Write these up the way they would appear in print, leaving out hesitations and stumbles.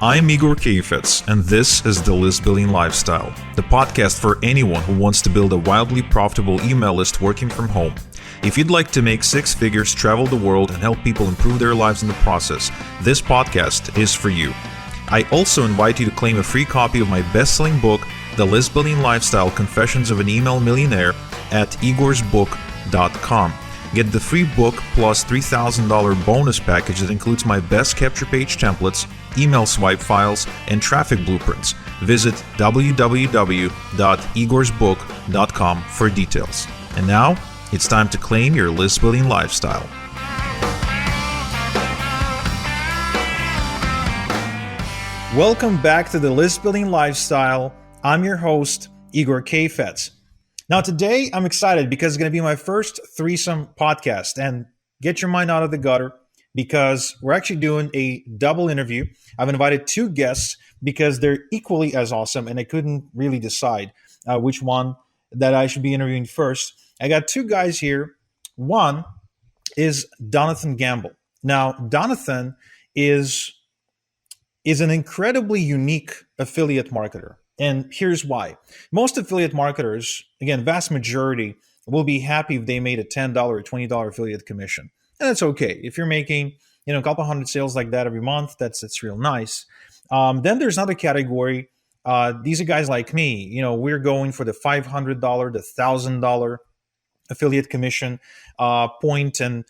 I'm Igor Kayfetz, and this is the List Building Lifestyle, the podcast for anyone who wants to build a wildly profitable email list working from home. If you'd like to make six figures, travel the world, and help people improve their lives in the process, this podcast is for you. I also invite you to claim a free copy of my best-selling book, The List Building Lifestyle: Confessions of an Email Millionaire, at igorsbook.com. Get the free book plus $3,000 bonus package that includes my best capture page templates, email swipe files, and traffic blueprints. Visit www.igorsbook.com for details. And now, it's time to claim your list building lifestyle. Welcome back to the List Building Lifestyle. I'm your host, Igor Kayfetz. Now today, I'm excited because it's going to be my first threesome podcast. And get your mind out of the gutter because we're actually doing a double interview. I've invited two guests because they're equally as awesome, and I couldn't really decide which one that I should be interviewing first. I got two guys here. One is Donothan Gamble. Now, Donothan is an incredibly unique affiliate marketer. And here's why. Most affiliate marketers, again, vast majority, will be happy if they made a $10 or $20 affiliate commission. And that's okay. If you're making, a couple hundred sales like that every month, that's real nice. Then there's another category. These are guys like me. We're going for the $500, the $1,000 affiliate commission point, and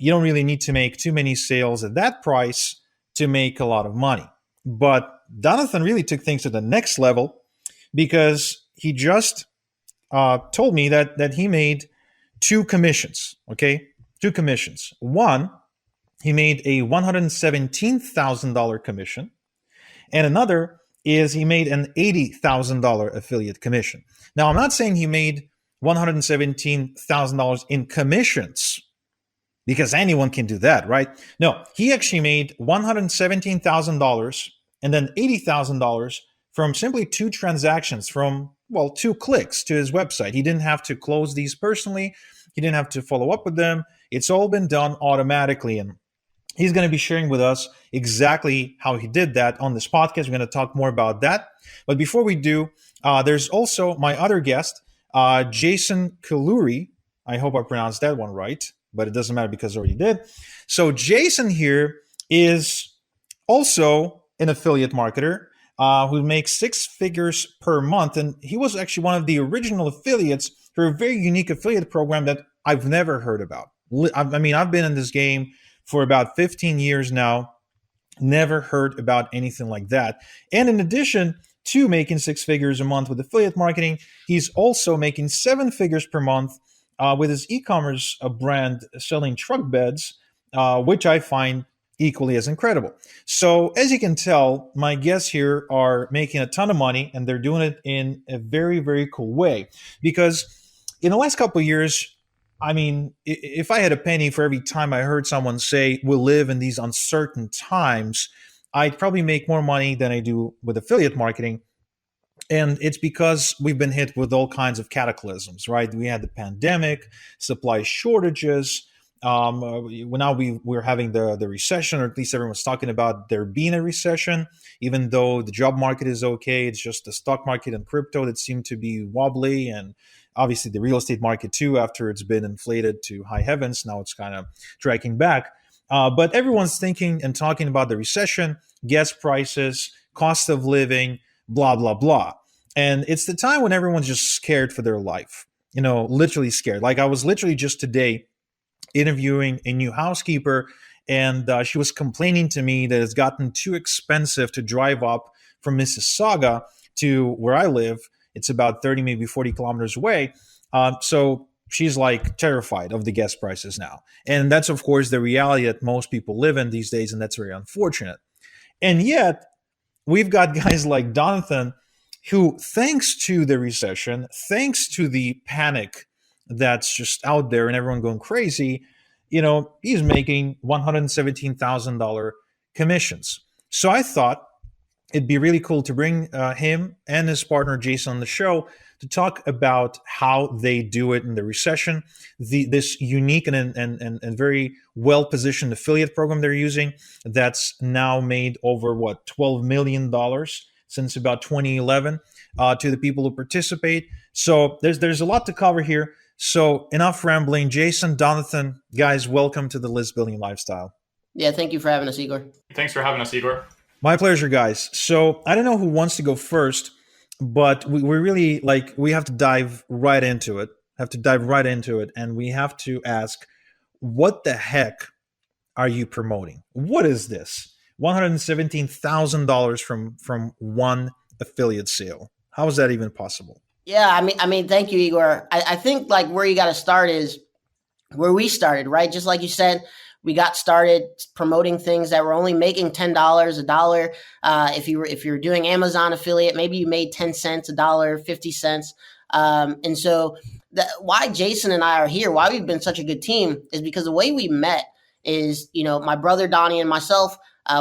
you don't really need to make too many sales at that price to make a lot of money. But Donothan really took things to the next level because he just told me that he made two commissions, okay? Two commissions. One, he made a $117,000 commission, and another is he made an $80,000 affiliate commission. Now, I'm not saying he made $117,000 in commissions, because anyone can do that, right? No, he actually made $117,000 and then $80,000 from simply two transactions, from, two clicks to his website. He didn't have to close these personally. He didn't have to follow up with them. It's all been done automatically. And he's going to be sharing with us exactly how he did that on this podcast. We're going to talk more about that. But before we do, there's also my other guest, Jason Caluori. I hope I pronounced that one right, but it doesn't matter because I already did. So Jason here is also an affiliate marketer who makes six figures per month. And he was actually one of the original affiliates for a very unique affiliate program that I've never heard about. I've been in this game for about 15 years now, never heard about anything like that. And in addition to making six figures a month with affiliate marketing, he's also making seven figures per month with his e-commerce brand selling truck beds, which I find equally as incredible. So as you can tell, my guests here are making a ton of money, and they're doing it in a very, very cool way. Because in the last couple of years, if I had a penny for every time I heard someone say we live in these uncertain times, I'd probably make more money than I do with affiliate marketing. And it's because we've been hit with all kinds of cataclysms, right? We had the pandemic, supply shortages. We're having the recession, or at least everyone's talking about there being a recession, even though the job market is okay. It's just the stock market and crypto that seem to be wobbly, and obviously the real estate market too, after it's been inflated to high heavens. Now it's kind of dragging back. But everyone's thinking and talking about the recession, gas prices, cost of living, blah, blah, blah. And it's the time when everyone's just scared for their life, literally scared. Like I was literally just today interviewing a new housekeeper, and she was complaining to me that it's gotten too expensive to drive up from Mississauga to where I live. It's about 30, maybe 40 kilometers away. So she's like terrified of the gas prices now. And that's, of course, the reality that most people live in these days, and that's very unfortunate. And yet, we've got guys like Donothan who, thanks to the recession, thanks to the panic that's just out there and everyone going crazy, he's making $117,000 commissions. So I thought it'd be really cool to bring him and his partner Jason on the show to talk about how they do it in the recession, this unique and very well positioned affiliate program they're using that's now made over what $12 million since about 2011 to the people who participate. So there's a lot to cover here. So enough rambling. Jason, Donothan, guys, welcome to the List Building Lifestyle. Yeah, thank you for having us, Igor. Thanks for having us, Igor. My pleasure, guys. So I don't know who wants to go first, but we really we have to dive right into it. And we have to ask, what the heck are you promoting? What is this? $117,000 from one affiliate sale. How is that even possible? Yeah, I mean, thank you, Igor. I think like where you got to start is where we started, right? Just like you said, we got started promoting things that were only making $10, a dollar. If you're doing Amazon affiliate, maybe you made 10 cents, a dollar, 50 cents. And so why Jason and I are here, why we've been such a good team is because the way we met is, my brother Donnie and myself,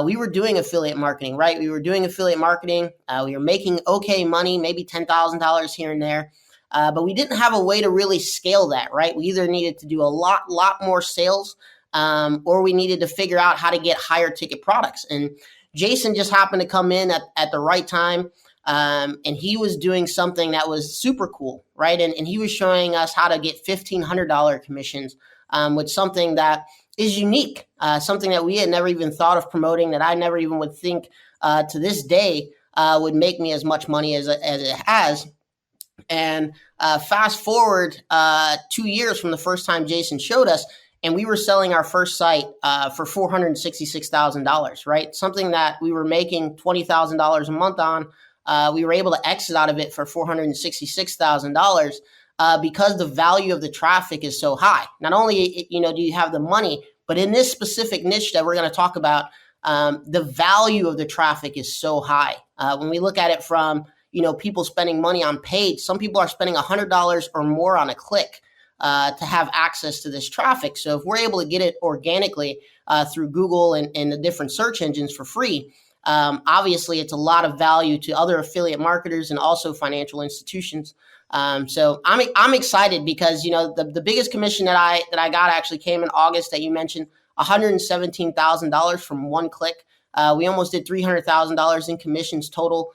we were doing affiliate marketing, right? We were doing affiliate marketing. We were making okay money, maybe $10,000 here and there. But we didn't have a way to really scale that, right? We either needed to do a lot more sales, or we needed to figure out how to get higher ticket products. And Jason just happened to come in at the right time. And he was doing something that was super cool, right? And he was showing us how to get $1,500 commissions, with something that is unique, something that we had never even thought of promoting, that I never even would think to this day would make me as much money as it has. And fast forward 2 years from the first time Jason showed us, and we were selling our first site for $466,000, right? Something that we were making $20,000 a month on. We were able to exit out of it for $466,000 because the value of the traffic is so high. Not only do you have the money, but in this specific niche that we're going to talk about, the value of the traffic is so high. When we look at it from people spending money on paid, some people are spending $100 or more on a click to have access to this traffic. So if we're able to get it organically through Google and the different search engines for free, obviously it's a lot of value to other affiliate marketers and also financial institutions. So I'm excited because the biggest commission that I got actually came in August that you mentioned, $117,000 from one click. We almost did $300,000 in commissions total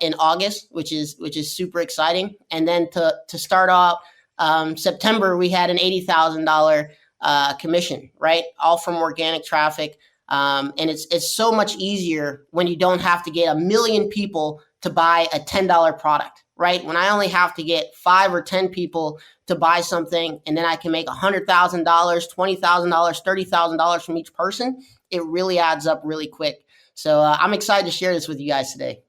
in August, which is super exciting. And then to start off September, we had an $80,000 commission, right? All from organic traffic. And it's so much easier when you don't have to get 1 million people to buy a $10 product, right? When I only have to get 5 or 10 people to buy something, and then I can make $100,000, $20,000, $30,000 from each person, it really adds up really quick. So I'm excited to share this with you guys today.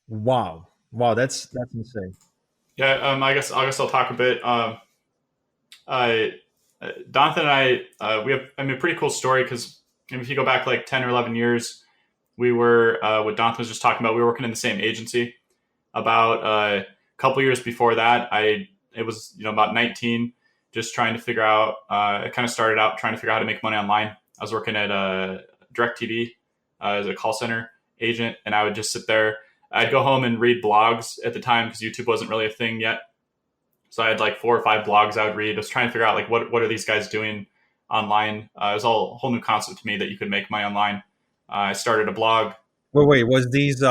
Wow, that's insane. Yeah, I guess I'll talk a bit. Donothan and I, we have a pretty cool story because if you go back like 10 or 11 years, we were, what Donothan was just talking about, we were working in the same agency. About a couple years before that, it was about 19, just trying to figure out, I kind of started out trying to figure out how to make money online. I was working at DirecTV as a call center agent, and I would just sit there. I'd go home and read blogs at the time because YouTube wasn't really a thing yet. So I had like 4 or 5 blogs I would read. I was trying to figure out like what are these guys doing online. It was all a whole new concept to me that you could make money online. I started a blog. Wait, were these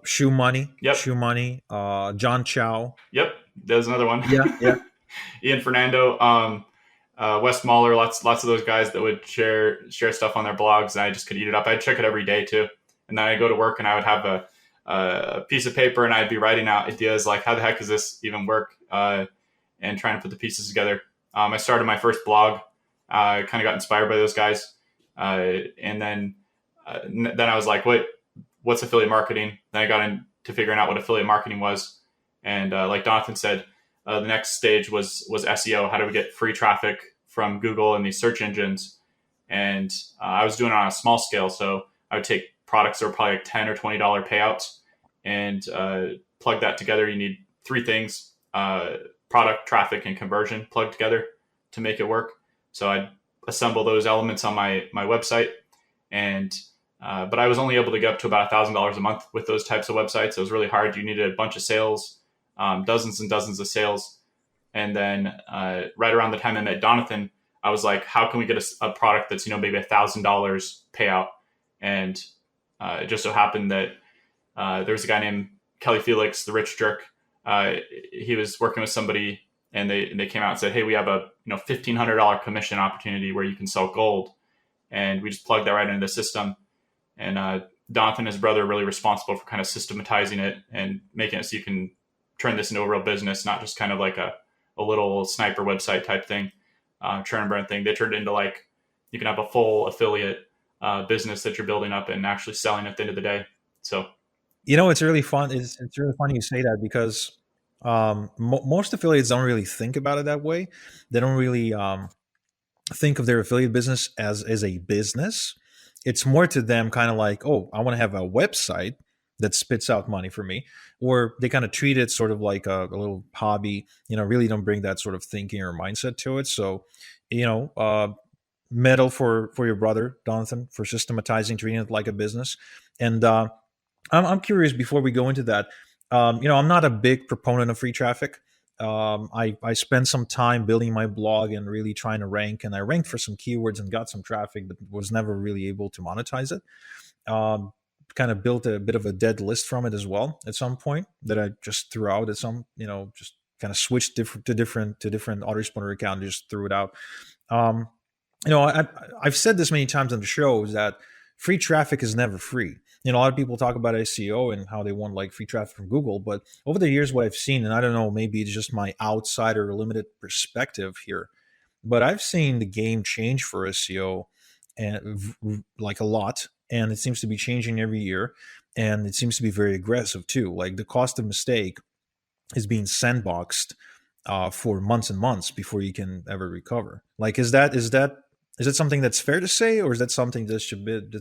Shoe Money? Yep. Shoe Money, John Chow. Yep, there's another one. Yeah. Ian Fernando, Wes Mahler, lots of those guys that would share stuff on their blogs, and I just could eat it up. I'd check it every day too. And then I'd go to work and I would have a piece of paper and I'd be writing out ideas like, how the heck does this even work? And trying to put the pieces together. I started my first blog. I kind of got inspired by those guys. And then I was like, what's affiliate marketing? Then I got into figuring out what affiliate marketing was. And like Donothan said, the next stage was SEO. How do we get free traffic from Google and these search engines? And I was doing it on a small scale. So I would take products that were probably like $10 or $20 payouts and plug that together. You need 3 things, product, traffic, and conversion plugged together to make it work. So I'd assemble those elements on my website and But I was only able to get up to about $1,000 a month with those types of websites. It was really hard. You needed a bunch of sales, dozens and dozens of sales. And then right around the time I met Donothan, I was like, how can we get a product that's, maybe $1,000 payout? And it just so happened that there was a guy named Kelly Felix, the rich jerk. He was working with somebody, and they came out and said, hey, we have a $1,500 commission opportunity where you can sell gold. And we just plugged that right into the system. And Donothan and his brother are really responsible for kind of systematizing it and making it so you can turn this into a real business, not just kind of like a little sniper website type thing, churn and burn thing. They turned it into like you can have a full affiliate business that you're building up and actually selling at the end of the day. So, it's really fun. It's really funny you say that because most affiliates don't really think about it that way. They don't really think of their affiliate business as a business. It's more to them kind of like, oh, I want to have a website that spits out money for me, or they kind of treat it sort of like a little hobby, really don't bring that sort of thinking or mindset to it. So, medal for your brother, Donothan, for systematizing, treating it like a business. And I'm curious before we go into that, I'm not a big proponent of free traffic. I spent some time building my blog and really trying to rank, and I ranked for some keywords and got some traffic, but was never really able to monetize it. Kind of built a bit of a dead list from it as well at some point that I just threw out at some, just kind of switched to different autoresponder account and just threw it out. I've said this many times on the show is that free traffic is never free. A lot of people talk about SEO and how they want like free traffic from Google, but over the years, what I've seen, and I don't know, maybe it's just my outsider limited perspective here, but I've seen the game change for SEO and like a lot, and it seems to be changing every year, and it seems to be very aggressive too. Like the cost of mistake is being sandboxed for months and months before you can ever recover. Like, is that something that's fair to say, or is that something that's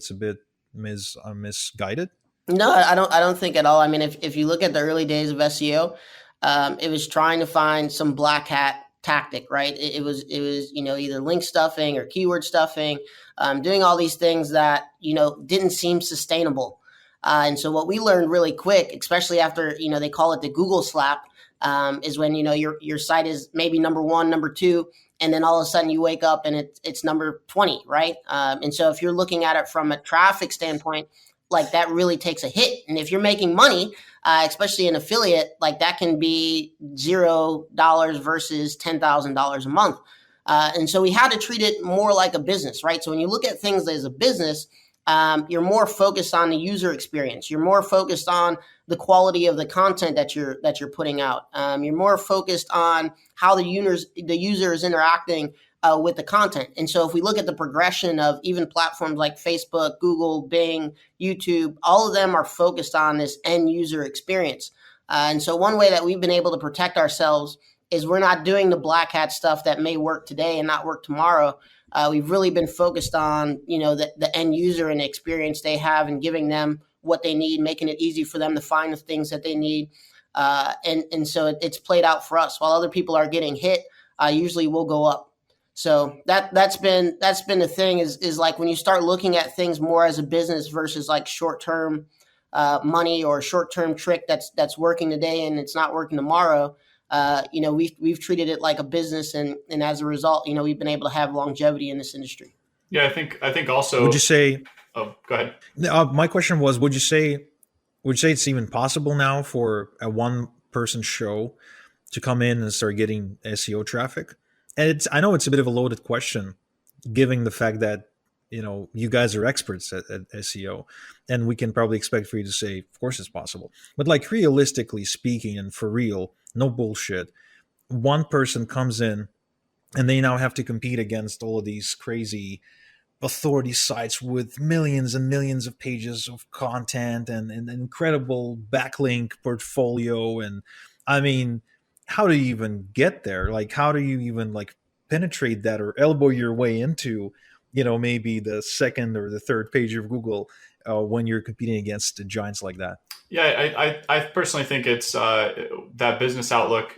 a bit misguided? No, I don't think at all. I mean, if you look at the early days of SEO, it was trying to find some black hat tactic, right? It was either link stuffing or keyword stuffing, doing all these things that didn't seem sustainable. And so what we learned really quick, especially after they call it the Google slap, is when your site is maybe number one, number two, and then all of a sudden you wake up and it's number 20, right? And so if you're looking at it from a traffic standpoint, like that really takes a hit. And if you're making money, especially an affiliate, like that can be $0 versus $10,000 a month. And so we had to treat it more like a business, right? So when you look at things as a business, you're more focused on the user experience. You're more focused on the quality of the content that you're putting out. You're more focused on how the user is interacting with the content. And so if we look at the progression of even platforms like Facebook, Google, Bing, YouTube, all of them are focused on this end user experience. And so one way that we've been able to protect ourselves is we're not doing the black hat stuff that may work today and not work tomorrow. We've really been focused on, the end user and the experience they have and giving them what they need, making it easy for them to find the things that they need. And so it's played out for us. While other people are getting hit, usually we'll go up. So that's been the thing is like when you start looking at things more as a business versus like short-term money or short-term trick that's working today and it's not working tomorrow. We've treated it like a business, and as a result, we've been able to have longevity in this industry. Yeah, I think also. Would you say? Oh, go ahead. My question was: Would you say it's even possible now for a one-person show to come in and start getting SEO traffic? And I know it's a bit of a loaded question, given the fact that you guys are experts at SEO, and we can probably expect for you to say, of course, it's possible. But like realistically speaking, and for real, no bullshit, one person comes in and they now have to compete against all of these crazy authority sites with millions and millions of pages of content and an incredible backlink portfolio. And I mean, how do you even get there? Like, how do you even like penetrate that or elbow your way into, maybe the second or the third page of Google when you're competing against giants like that? Yeah, I personally think it's that business outlook,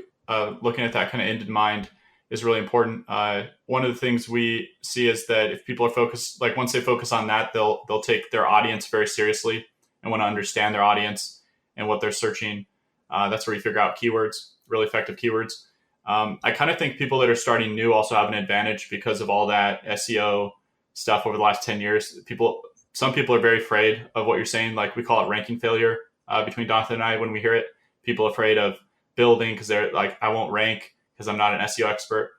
looking at that kind of end in mind, is really important. One of the things we see is that if people are focused, like once they focus on that, they'll take their audience very seriously and want to understand their audience and what they're searching. That's where you figure out keywords, really effective keywords. I kind of think people that are starting new also have an advantage because of all that SEO stuff over the last 10 years. Some people are very afraid of what you're saying. Like we call it ranking failure between Donothan and I when we hear it. People are afraid of building because they're like, I won't rank because I'm not an SEO expert.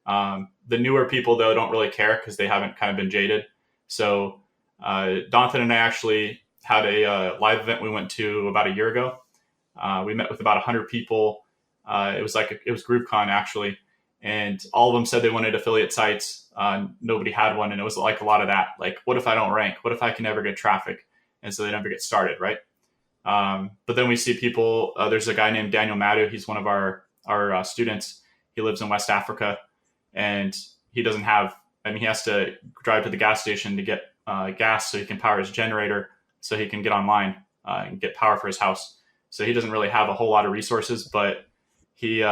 The newer people, though, don't really care because they haven't kind of been jaded. So Donothan and I actually had a live event we went to about a year ago. We met with about 100 people. It was GroupCon actually, and all of them said they wanted affiliate sites. Nobody had one, and it was like a lot of that. Like, what if I don't rank? What if I can never get traffic? And so they never get started, right? But then we see people. There's a guy named Daniel Madu. He's one of our students. He lives in West Africa, and he doesn't have. I mean, he has to drive to the gas station to get gas so he can power his generator, so he can get online and get power for his house. So he doesn't really have a whole lot of resources, but he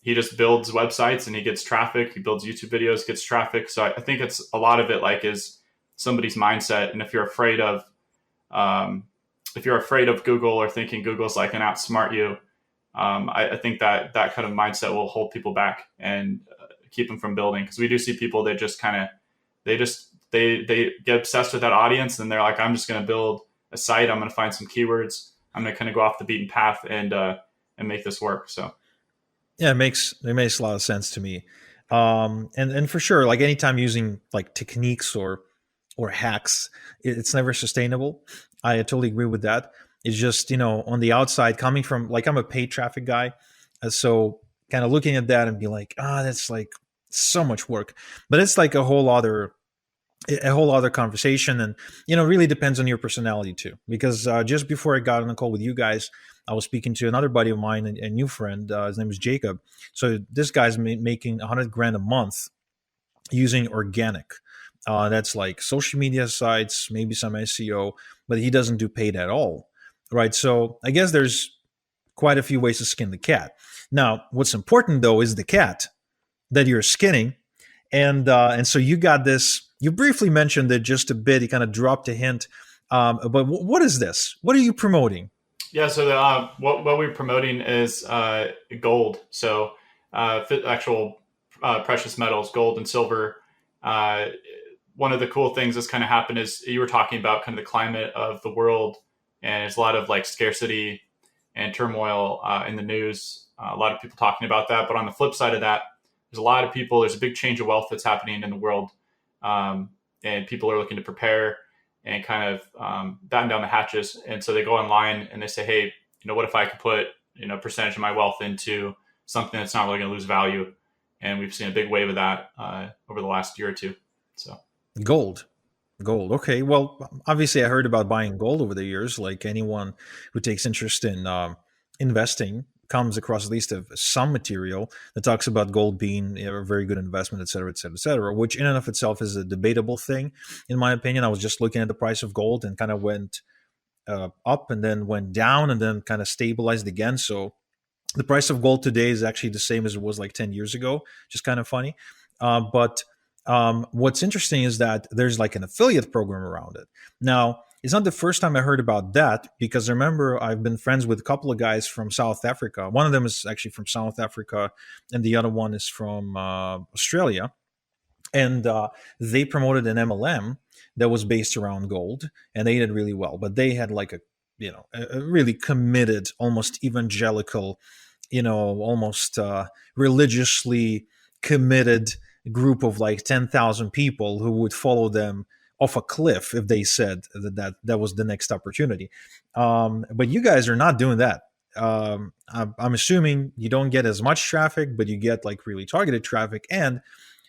just builds websites and he gets traffic. He builds YouTube videos, gets traffic. So I think it's a lot of it like is somebody's mindset. And if you're afraid of Google or thinking Google's like an outsmart you, I think that kind of mindset will hold people back and keep them from building. Because we do see people that just kind of they get obsessed with that audience and they're like, I'm just going to build a site. I'm going to find some keywords. I'm going to kind of go off the beaten path and make this work. So. Yeah, it makes a lot of sense to me. And for sure, like anytime using like techniques or hacks, it's never sustainable. I totally agree with that. It's just, on the outside coming from, like, I'm a paid traffic guy. So kind of looking at that and be like, that's like so much work, but it's like a whole other conversation. And, really depends on your personality too, because just before I got on the call with you guys, I was speaking to another buddy of mine, a new friend. His name is Jacob. So this guy's making $100,000 a month using organic. That's like social media sites, maybe some SEO, but he doesn't do paid at all, right? So I guess there's quite a few ways to skin the cat. Now, what's important though is the cat that you're skinning, and so you got this. You briefly mentioned it just a bit. You kind of dropped a hint, but what is this? What are you promoting? Yeah, so what we're promoting is gold. So actual precious metals, gold and silver. One of the cool things that's kind of happened is you were talking about kind of the climate of the world, and there's a lot of like scarcity and turmoil in the news. A lot of people talking about that. But on the flip side of that, there's a big change of wealth that's happening in the world, and people are looking to prepare and kind of batten down the hatches. And so they go online and they say, hey, what if I could put, a percentage of my wealth into something that's not really going to lose value? And we've seen a big wave of that over the last year or two. So Gold. Okay. Well, obviously I heard about buying gold over the years. Like anyone who takes interest in investing comes across at least some material that talks about gold being a very good investment, et cetera, et cetera, et cetera, which in and of itself is a debatable thing, in my opinion. I was just looking at the price of gold and kind of went up and then went down and then kind of stabilized again. So the price of gold today is actually the same as it was like 10 years ago, just kind of funny. But what's interesting is that there's like an affiliate program around it. Now, it's not the first time I heard about that, because I remember I've been friends with a couple of guys from South Africa. One of them is actually from South Africa, and the other one is from Australia. And they promoted an MLM that was based around gold, and they did really well. But they had like a really committed, almost evangelical, almost religiously committed group of like 10,000 people who would follow them off a cliff if they said that was the next opportunity. But you guys are not doing that. I'm assuming you don't get as much traffic, but you get like really targeted traffic, and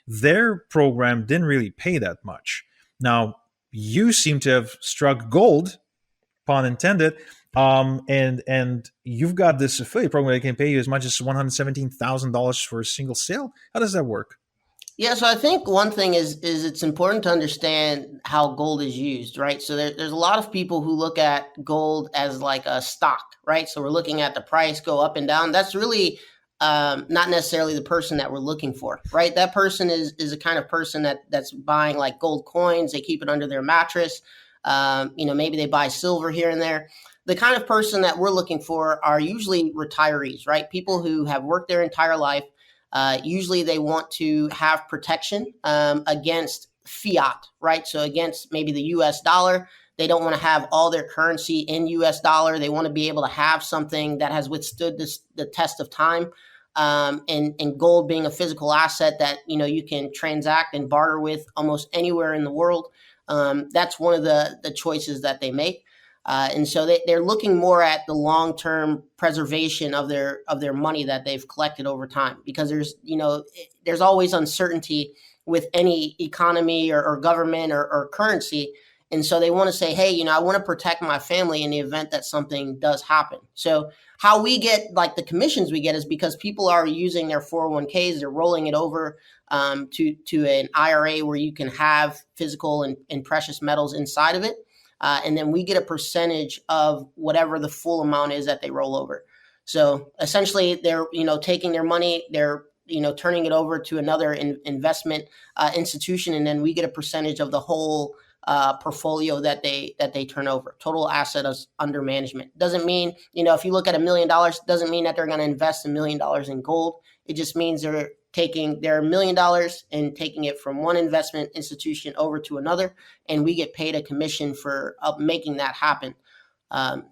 their program didn't really pay that much. Now, you seem to have struck gold, pun intended, and you've got this affiliate program that can pay you as much as $117,000 for a single sale. How does that work? Yeah, so I think one thing is it's important to understand how gold is used, right? So there's a lot of people who look at gold as like a stock, right? So we're looking at the price go up and down. That's really not necessarily the person that we're looking for, right? That person is a kind of person that's buying like gold coins. They keep it under their mattress. Maybe they buy silver here and there. The kind of person that we're looking for are usually retirees, right? People who have worked their entire life. Usually they want to have protection against fiat, right? So against maybe the US dollar. They don't want to have all their currency in US dollar. They want to be able to have something that has withstood the test of time. And gold being a physical asset that you can transact and barter with almost anywhere in the world. That's one of the choices that they make. And so they're looking more at the long-term preservation of their money that they've collected over time, because there's always uncertainty with any economy or government or currency. And so they want to say, hey, I want to protect my family in the event that something does happen. So how we get like the commissions we get is because people are using their 401ks, they're rolling it over to an IRA where you can have physical and precious metals inside of it. And then we get a percentage of whatever the full amount is that they roll over. So essentially they're, taking their money, they're, turning it over to another investment institution, and then we get a percentage of the whole portfolio that they turn over. Total assets under management doesn't mean, if you look at $1 million, doesn't mean that they're going to invest $1 million in gold. It just means they're taking their $1 million and taking it from one investment institution over to another, and we get paid a commission for making that happen. I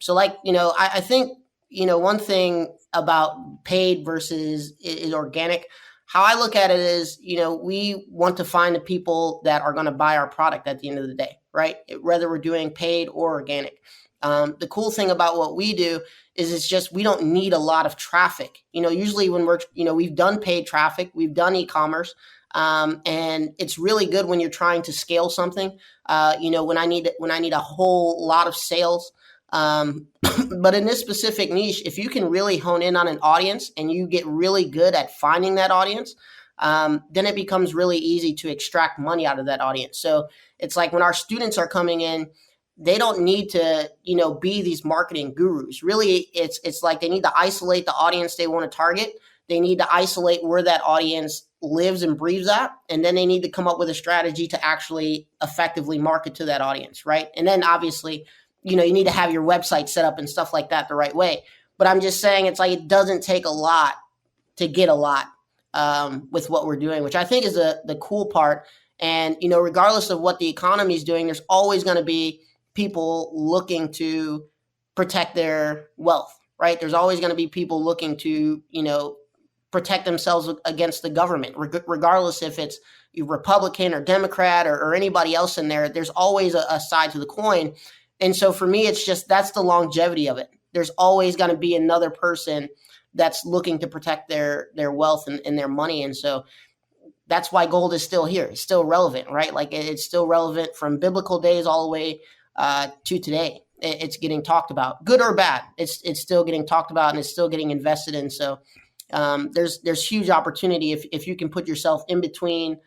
think one thing about paid versus is organic. How I look at it is, we want to find the people that are going to buy our product at the end of the day, right? Whether we're doing paid or organic. The cool thing about what we do is it's just, we don't need a lot of traffic. Usually when we've done paid traffic, we've done e-commerce, and it's really good when you're trying to scale something. When I need a whole lot of sales. But in this specific niche, if you can really hone in on an audience and you get really good at finding that audience, then it becomes really easy to extract money out of that audience. So it's like when our students are coming in, they don't need to, be these marketing gurus. Really, it's like they need to isolate the audience they want to target. They need to isolate where that audience lives and breathes at, and then they need to come up with a strategy to actually effectively market to that audience, right? And then obviously, you need to have your website set up and stuff like that the right way. But I'm just saying, it's like it doesn't take a lot to get a lot with what we're doing, which I think is the cool part. And, regardless of what the economy is doing, there's always going to be people looking to protect their wealth, right? There's always going to be people looking to, protect themselves against the government, regardless if it's Republican or Democrat or anybody else in there. There's always a side to the coin. And so for me, it's just, that's the longevity of it. There's always going to be another person that's looking to protect their wealth and their money. And so that's why gold is still here. It's still relevant, right? Like it's still relevant from biblical days all the way to today. It's getting talked about, good or bad. It's still getting talked about, and it's still getting invested in. So there's huge opportunity if you can put yourself in between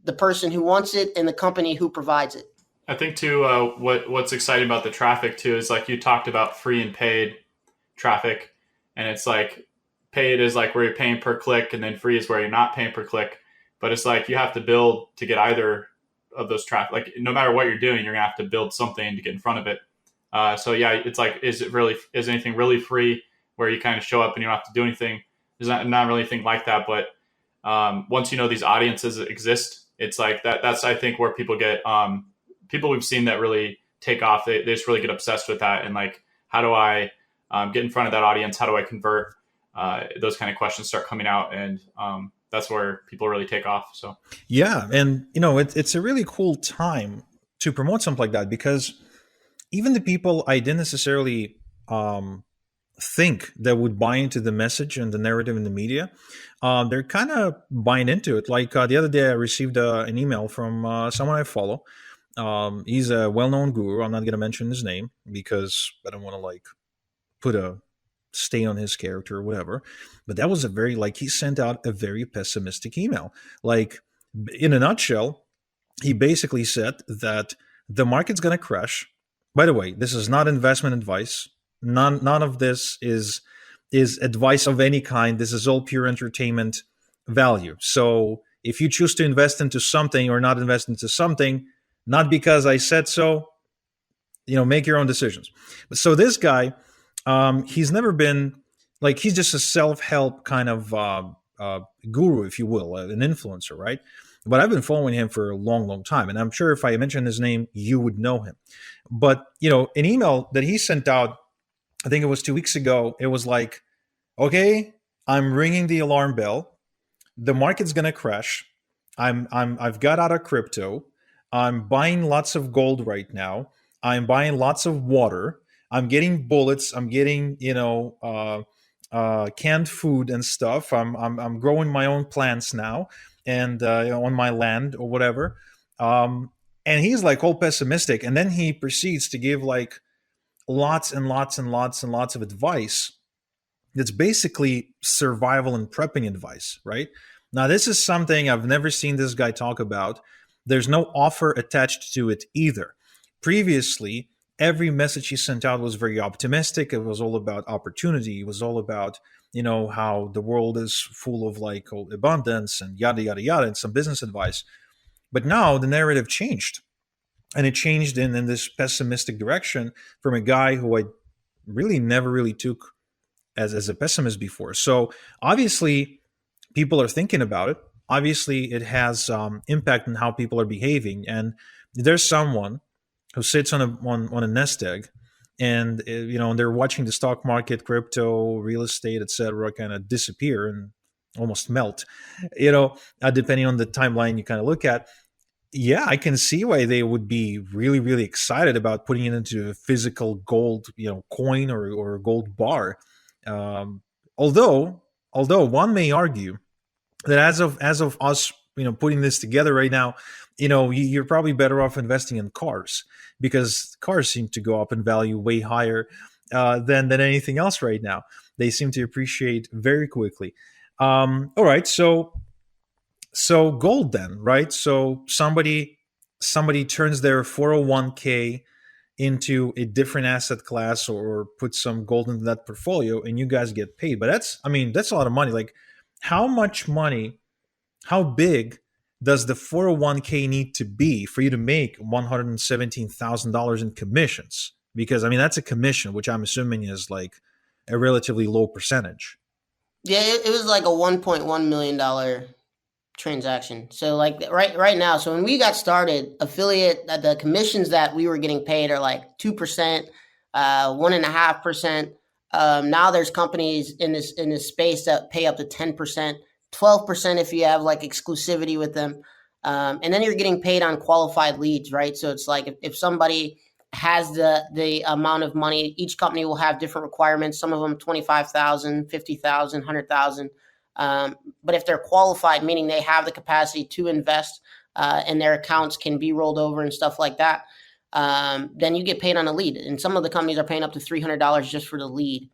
the person who wants it and the company who provides it. I think too, what's exciting about the traffic too is like you talked about free and paid traffic, and it's like paid is like where you're paying per click, and then free is where you're not paying per click. But it's like you have to build to get either of those traffic. Like no matter what you're doing, you're gonna have to build something to get in front of it. So yeah, it's like is anything really free where you kind of show up and you don't have to do anything? There's not really anything like that. But once these audiences exist, it's like that's I think where people get. People we've seen that really take off, they just really get obsessed with that. And like, how do I get in front of that audience? How do I convert? Those kind of questions start coming out, and that's where people really take off. So yeah, and it's a really cool time to promote something like that, because even the people I didn't necessarily think that would buy into the message and the narrative in the media, they're kind of buying into it. Like the other day, I received an email from someone I follow. He's a well-known guru. I'm not going to mention his name because I don't want to put a stain on his character or whatever. But that was he sent out a very pessimistic email. Like in a nutshell, he basically said that the market's going to crash. By the way, this is not investment advice. None of this is is advice of any kind. This is all pure entertainment value. So if you choose to invest into something or not invest into something, not because I said so, make your own decisions. So this guy, he's never been like, he's just a self-help kind of guru, if you will, an influencer, right? But I've been following him for a long, long time, and I'm sure if I mention his name, you would know him. But an email that he sent out, I think it was 2 weeks ago, it was like, okay, I'm ringing the alarm bell. The market's gonna crash. I've got out of crypto. I'm buying lots of gold right now. I'm buying lots of water. I'm getting bullets. I'm getting canned food and stuff. I'm growing my own plants now, and on my land or whatever. And he's like all pessimistic, and then he proceeds to give like lots and lots and lots and lots of advice that's basically survival and prepping advice, right? Now, this is something I've never seen this guy talk about. There's no offer attached to it either. Previously, every message he sent out was very optimistic. It was all about opportunity. It was all about, how the world is full of like abundance and yada, yada, yada, and some business advice. But now the narrative changed. And it changed in this pessimistic direction from a guy who I really never really took as a pessimist before. So obviously, people are thinking about it. Obviously, it has impact on how people are behaving. And there's someone who sits on a nest egg, and they're watching the stock market, crypto, real estate, etc., kind of disappear and almost melt. Depending on the timeline you kind of look at. Yeah, I can see why they would be really, really excited about putting it into a physical gold, coin or a gold bar. Um, although one may argue that as of us, putting this together right now, you're probably better off investing in cars, because cars seem to go up in value way higher than anything else right now. They seem to appreciate very quickly. All right, so gold then, right? So somebody turns their 401k into a different asset class, or put some gold into that portfolio, and you guys get paid. But that's a lot of money. Like, how much money, how big does the 401k need to be for you to make $117,000 in commissions? Because that's a commission, which I'm assuming is like a relatively low percentage. Yeah, it was like a $1.1 million transaction. So like right now, so when we got started, the commissions that we were getting paid are like 2%, 1.5%. Now there's companies in this space that pay up to 10%, 12% if you have like exclusivity with them. And then you're getting paid on qualified leads, right? So it's like if somebody has the amount of money, each company will have different requirements. Some of them 25,000, 50,000, 100,000. But if they're qualified, meaning they have the capacity to invest and their accounts can be rolled over and stuff like that, then you get paid on a lead. And some of the companies are paying up to $300 just for the lead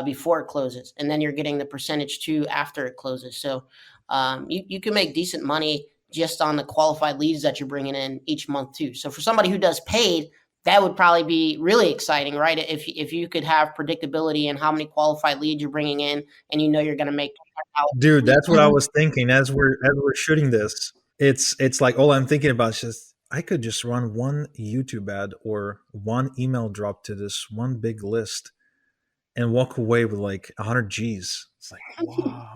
before it closes. And then you're getting the percentage too after it closes. So you can make decent money just on the qualified leads that you're bringing in each month too. So for somebody who does paid, that would probably be really exciting, right? If you could have predictability in how many qualified leads you're bringing in, and you're going to make. Dude, that's what I was thinking as we're shooting this. It's like all I'm thinking about is just, I could just run one YouTube ad or one email drop to this one big list and walk away with like 100 G's. It's like, wow.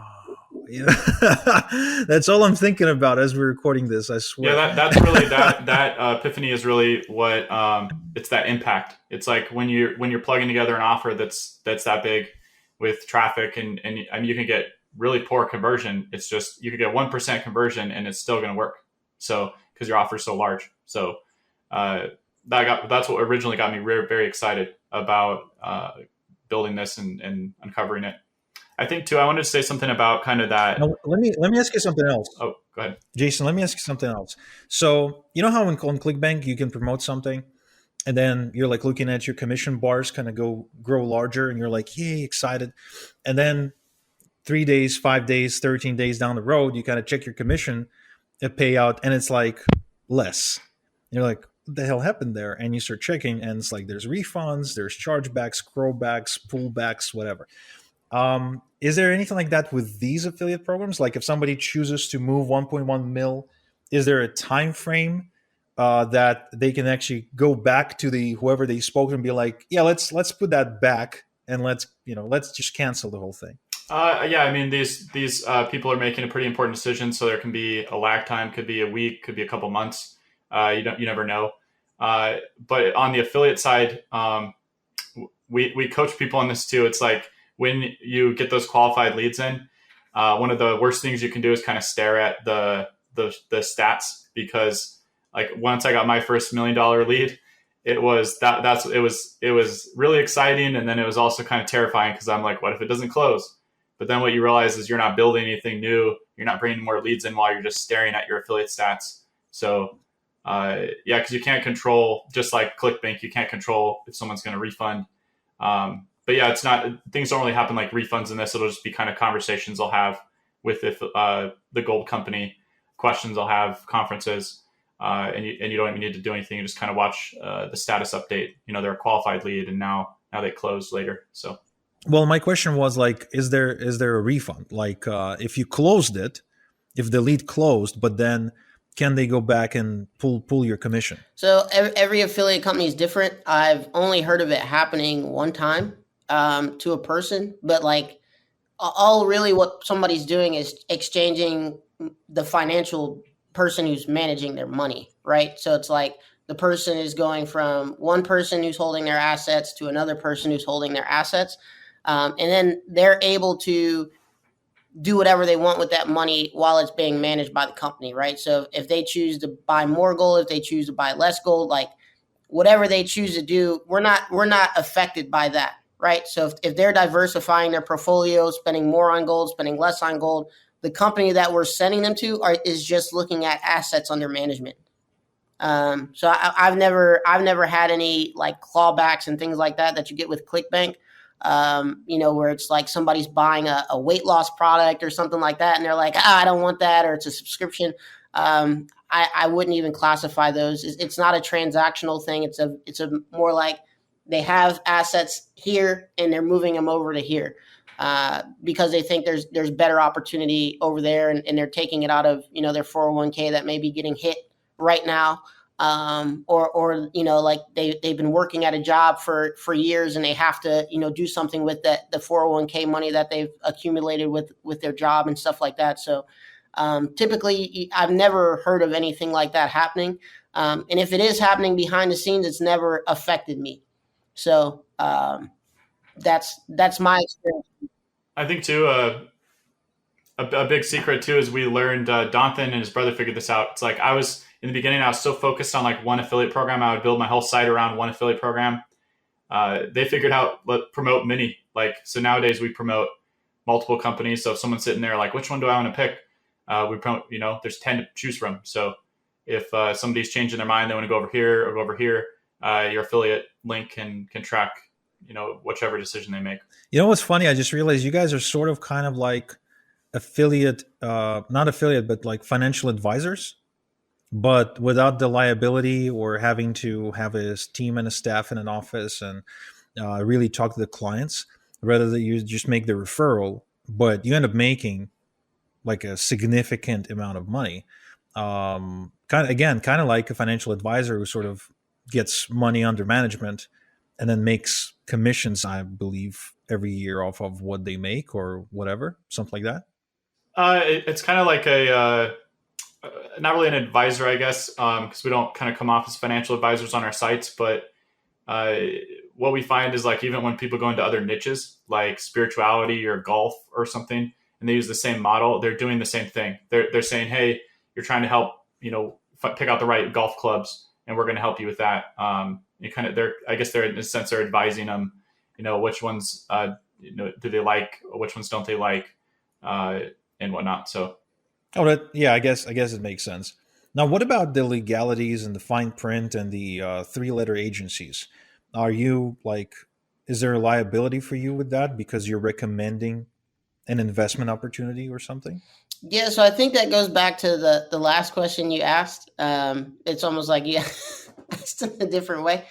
That's all I'm thinking about as we're recording this, I swear. Yeah, that's really that epiphany is really what it's that impact. It's like when you're plugging together an offer that's that big with traffic, and you can get really poor conversion. It's just you could get 1% conversion and it's still going to work. So because your offer is so large. So that's what originally got me very, very excited about building this and uncovering it. I think too, I wanted to say something about kind of that. Now, let me ask you something else. Oh, go ahead, Jason. Let me ask you something else. So you know how on ClickBank you can promote something, and then you're like looking at your commission bars kind of grow larger, and you're like, yay, excited. And then 3 days, 5 days, 13 days down the road, you kind of check your commission payout, and it's like less. And you're like, what the hell happened there? And you start checking, and it's like there's refunds, there's chargebacks, crowbacks, pullbacks, whatever. Is there anything like that with these affiliate programs? Like if somebody chooses to move 1.1 mil, is there a time frame that they can actually go back to the whoever they spoke to and be like, yeah, let's put that back and let's just cancel the whole thing. Yeah, I mean these people are making a pretty important decision, so there can be a lag time, could be a week, could be a couple months. You never know. But on the affiliate side, we coach people on this too. It's like when you get those qualified leads in, one of the worst things you can do is kind of stare at the stats, because like once I got my first $1 million lead, it was it was really exciting, and then it was also kind of terrifying because I'm like, what if it doesn't close? But then what you realize is you're not building anything new. You're not bringing more leads in while you're just staring at your affiliate stats. So yeah, because you can't control, just like ClickBank, you can't control if someone's going to refund. But yeah, it's not, things don't really happen like refunds in this. It'll just be kind of conversations I'll have with the gold company, questions I'll have, conferences, and you don't even need to do anything. You just kind of watch the status update. They're a qualified lead, and now they close later. So. Well, my question was like, is there a refund? Like, if you closed it, if the lead closed, but then can they go back and pull your commission? So every affiliate company is different. I've only heard of it happening one time to a person, but like all really what somebody's doing is exchanging the financial person who's managing their money, right? So it's like the person is going from one person who's holding their assets to another person who's holding their assets. And then they're able to do whatever they want with that money while it's being managed by the company, right? So if they choose to buy more gold, if they choose to buy less gold, like whatever they choose to do, we're not affected by that, right? So if they're diversifying their portfolio, spending more on gold, spending less on gold, the company that we're sending them to is just looking at assets under management. So I've never had any like clawbacks and things like that you get with ClickBank. Where it's like somebody's buying a weight loss product or something like that, and they're like, I don't want that, or it's a subscription. I wouldn't even classify those. It's not a transactional thing. It's a more like they have assets here and they're moving them over to here because they think there's better opportunity over there, and they're taking it out of their 401k that may be getting hit right now. Or like they've been working at a job for years, and they have to do something with the 401k money that they've accumulated with their job and stuff like that. So typically I've never heard of anything like that happening, and if it is happening behind the scenes, it's never affected me. So that's my experience. I think too a big secret too is we learned, Donothan and his brother figured this out. It's like in the beginning, I was so focused on like one affiliate program. I would build my whole site around one affiliate program. They figured out promote many. Like, so nowadays we promote multiple companies. So if someone's sitting there like, which one do I want to pick? We promote, there's 10 to choose from. So if somebody's changing their mind, they want to go over here or go over here, your affiliate link can track, whichever decision they make. You know what's funny? I just realized you guys are sort of kind of like affiliate, not affiliate, but like financial advisors, but without the liability or having to have a team and a staff in an office and really talk to the clients. Rather than you just make the referral, but you end up making like a significant amount of money. Kind of like a financial advisor who sort of gets money under management and then makes commissions, I believe, every year off of what they make or whatever, something like that. It's kind of like not really an advisor, I guess, because we don't kind of come off as financial advisors on our sites. But what we find is like even when people go into other niches like spirituality or golf or something, and they use the same model, they're doing the same thing. They're saying, hey, you're trying to help, pick out the right golf clubs, and we're going to help you with that. They're in a sense they're advising them, which ones do they like, which ones don't they like, and whatnot. So. Yeah, I guess it makes sense. Now, what about the legalities and the fine print and the three-letter agencies? Are you like, is there a liability for you with that because you're recommending an investment opportunity or something? Yeah, so I think that goes back to the last question you asked. It's almost like you asked in a different way.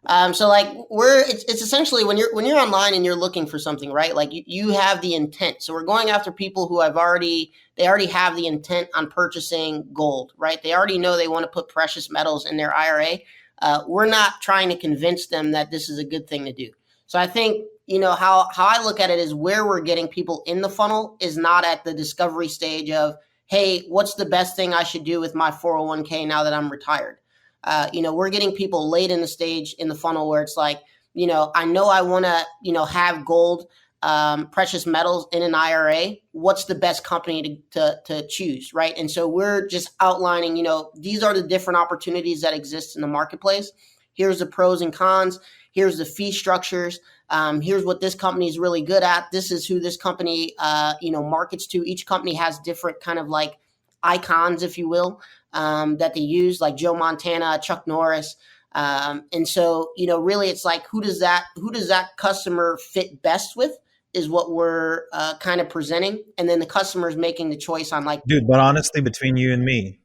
So like it's essentially when you're online and you're looking for something, right? Like you have the intent. So we're going after people who they already have the intent on purchasing gold, right? They already know they want to put precious metals in their IRA. We're not trying to convince them that this is a good thing to do. So I think, how I look at it is where we're getting people in the funnel is not at the discovery stage of, hey, what's the best thing I should do with my 401k now that I'm retired? We're getting people late in the stage in the funnel where it's like, I know I want to, have gold, precious metals in an IRA. What's the best company to choose, right? And so we're just outlining, these are the different opportunities that exist in the marketplace. Here's the pros and cons. Here's the fee structures. Here's what this company is really good at. This is who this company, markets to. Each company has different kind of like icons, if you will, that they use, like Joe Montana, Chuck Norris. And so, really it's like, who does that customer fit best with is what we're kind of presenting. And then the customer is making the choice on like, Dude, but honestly, between you and me,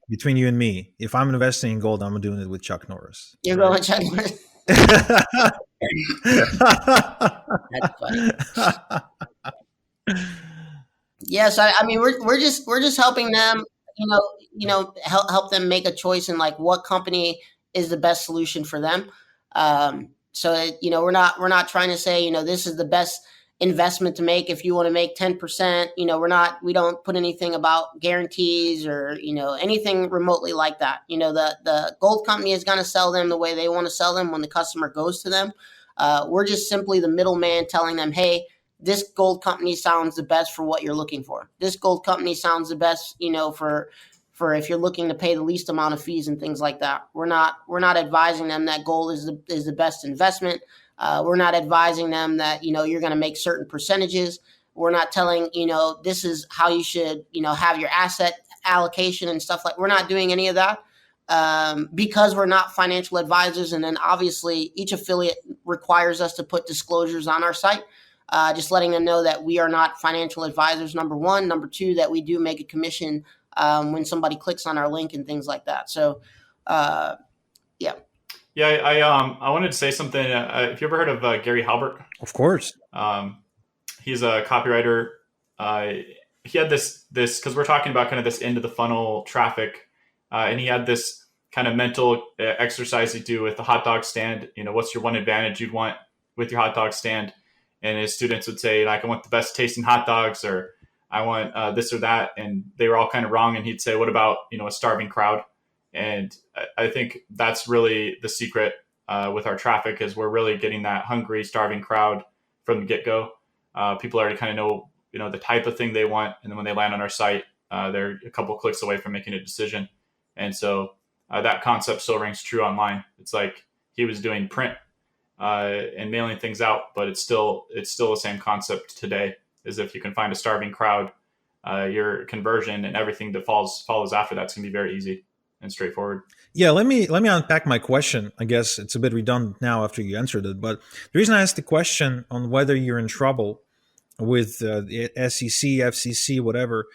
if I'm investing in gold, I'm doing it with Chuck Norris. you're right? going with Chuck Norris. That's funny. Yes. I mean, we're just helping them, help them make a choice in like what company is the best solution for them. We're not trying to say, this is the best investment to make if you want to make 10%. We don't put anything about guarantees or, anything remotely like that. The gold company is going to sell them the way they want to sell them when the customer goes to them. We're just simply the middleman telling them, hey, this gold company sounds the best for what you're looking for. This gold company sounds the best, for if you're looking to pay the least amount of fees and things like that. We're not advising them that gold is the best investment. We're not advising them that, you're going to make certain percentages. We're not telling, this is how you should, have your asset allocation and stuff like. We're not doing any of that. Because we're not financial advisors. And then obviously each affiliate requires us to put disclosures on our site, just letting them know that we are not financial advisors, number one. Number two, that we do make a commission when somebody clicks on our link and things like that. So, yeah. Yeah, I wanted to say something. Have you ever heard of Gary Halbert? Of course. He's a copywriter. He had this because we're talking about kind of this end of the funnel traffic, and he had this kind of mental exercise you do with the hot dog stand. What's your one advantage you'd want with your hot dog stand? And his students would say, like, I want the best tasting hot dogs, or I want this or that. And they were all kind of wrong. And he'd say, what about, a starving crowd? And I think that's really the secret with our traffic is we're really getting that hungry, starving crowd from the get-go. People already kind of know, the type of thing they want. And then when they land on our site, they're a couple of clicks away from making a decision. And so that concept still rings true online. It's like he was doing print and mailing things out, but it's still the same concept today. Is if you can find a starving crowd, your conversion and everything that follows after that's going to be very easy and straightforward. Yeah, let me unpack my question. I guess it's a bit redundant now after you answered it, but the reason I asked the question on whether you're in trouble with the SEC, FCC, whatever,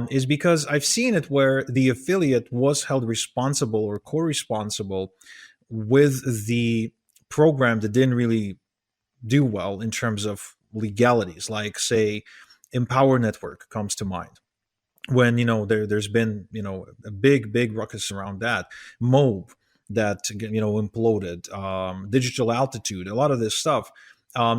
is because I've seen it where the affiliate was held responsible or co-responsible with the program that didn't really do well in terms of legalities, like say Empower Network comes to mind. When there's been a big ruckus around that, Move that imploded, Digital Altitude, a lot of this stuff,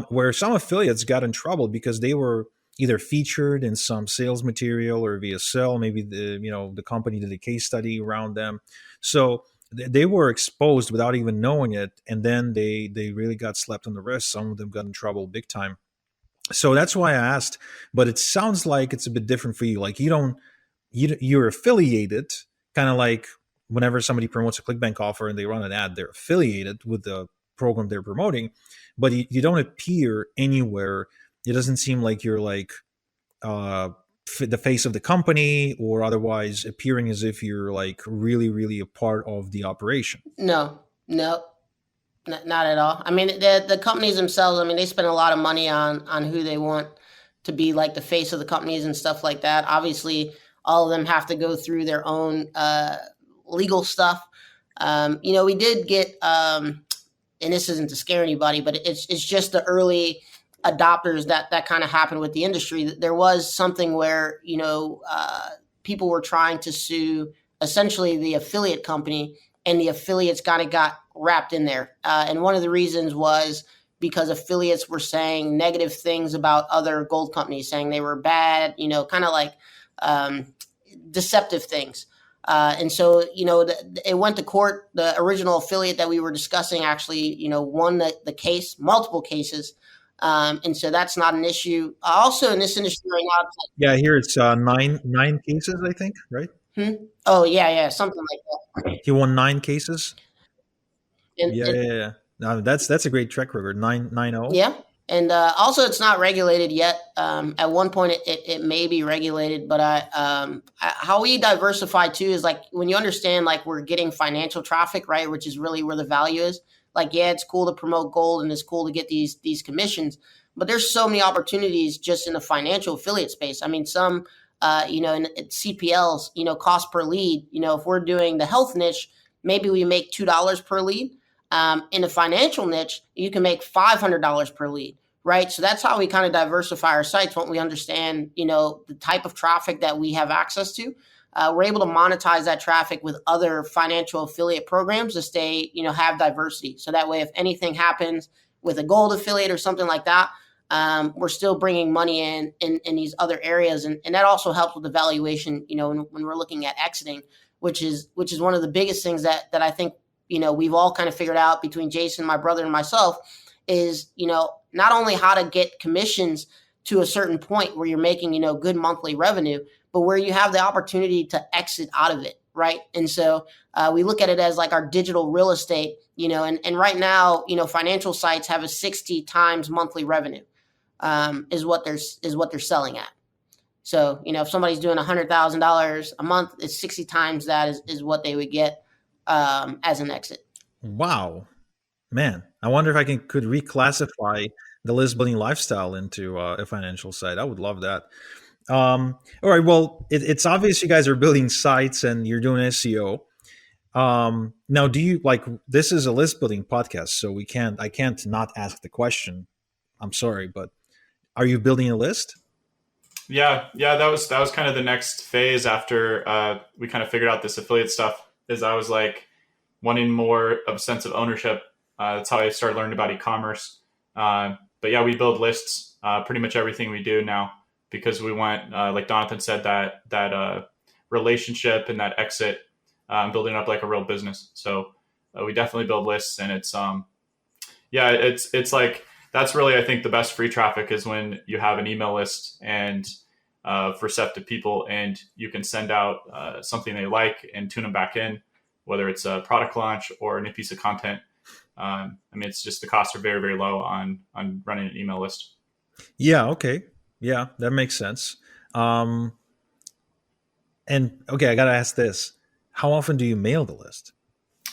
where some affiliates got in trouble because they were either featured in some sales material or via sell. Maybe the company did a case study around them, so they were exposed without even knowing it, and then they really got slapped on the wrist. Some of them got in trouble big time. So that's why I asked, but it sounds like it's a bit different for you. Like you're affiliated, kind of like whenever somebody promotes a ClickBank offer and they run an ad, they're affiliated with the program they're promoting, but you don't appear anywhere. It doesn't seem like you're like the face of the company or otherwise appearing as if you're like really, really a part of the operation. No. Not at all. I mean, the companies themselves, I mean, they spend a lot of money on who they want to be like the face of the companies and stuff like that. Obviously, all of them have to go through their own legal stuff. We did get and this isn't to scare anybody, but it's just the early adopters that kind of happened with the industry. There was something where, people were trying to sue essentially the affiliate company, and the affiliates kind of got wrapped in there. And one of the reasons was because affiliates were saying negative things about other gold companies, saying they were bad, kind of like deceptive things. And so, it went to court. The original affiliate that we were discussing actually, won the case, multiple cases. And so that's not an issue. Also in this industry right now. Yeah, here it's nine cases, I think, right? Oh, yeah, something like that. He won 9 cases. And, Yeah. No, that's a great track record. 9-0. Yeah. And also, it's not regulated yet. At one point, it may be regulated, but how we diversify too is like when you understand like we're getting financial traffic, right, which is really where the value is. Like, yeah, it's cool to promote gold and it's cool to get these commissions, but there's so many opportunities just in the financial affiliate space. I mean, some in CPLs, cost per lead. If we're doing the health niche, maybe we make $2 per lead. In the financial niche, you can make $500 per lead, right? So that's how we kind of diversify our sites. When we understand, the type of traffic that we have access to, we're able to monetize that traffic with other financial affiliate programs to stay, have diversity. So that way, if anything happens with a gold affiliate or something like that, we're still bringing money in these other areas. And that also helps with the valuation, when we're looking at exiting, which is one of the biggest things that I think, we've all kind of figured out between Jason, my brother, and myself is, not only how to get commissions to a certain point where you're making, good monthly revenue, but where you have the opportunity to exit out of it. Right. And so we look at it as like our digital real estate, and right now, financial sites have a 60 times monthly revenue is what they're selling at. So, if somebody's doing $100,000 a month, it's 60 times that is what they would get as an exit. Wow, man! I wonder if I could reclassify the list building lifestyle into a financial site. I would love that. All right. Well, it's obvious you guys are building sites and you're doing SEO. Now, do you this is a list building podcast, so I can't not ask the question. I'm sorry, but are you building a list? Yeah. That was kind of the next phase after we kind of figured out this affiliate stuff. Is I was like wanting more of a sense of ownership. That's how I started learning about e-commerce. But yeah, we build lists, pretty much everything we do now, because we want, like Donothan said, that relationship and that exit, building up like a real business. So we definitely build lists, and it's like, that's really, I think, the best free traffic is when you have an email list and for receptive people, and you can send out something they like and tune them back in, whether it's a product launch or a new piece of content. It's just the costs are very, very low on running an email list. Yeah. Okay. Yeah, that makes sense. And okay, I got to ask this. How often do you mail the list?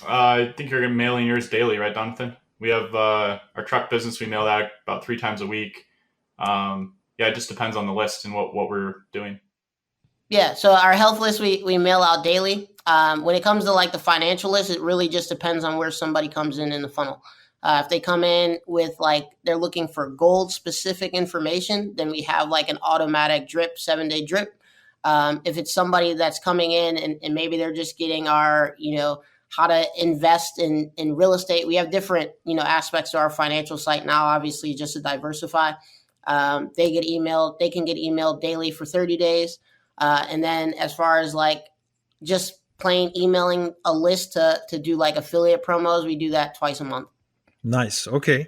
I think you're mailing yours daily, right, Donothan? We have our truck business. We mail that about 3 times a week. It just depends on the list and what we're doing. Yeah, so our health list we mail out daily. When it comes to like the financial list, it really just depends on where somebody comes in the funnel. If they come in with like they're looking for gold specific information, then we have like an automatic drip, 7-day drip. If it's somebody that's coming in and maybe they're just getting our, how to invest in real estate, we have different, aspects to our financial site now, obviously, just to diversify. They can get emailed daily for 30 days. And then as far as like just plain emailing a list to do like affiliate promos, we do that twice a month. Nice. Okay.